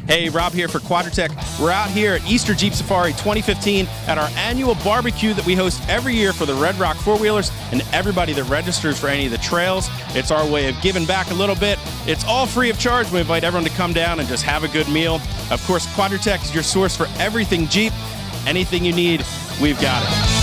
Hey, Rob here for Quadratec. We're out here at Easter Jeep Safari 2015 at our annual barbecue that we host every year for the Red Rock four-wheelers and everybody that registers for any of the trails. It's our way of giving back a little bit. It's all free of charge. We invite everyone to come down and just have a good meal. Of course, Quadratec is your source for everything Jeep. Anything you need, we've got it.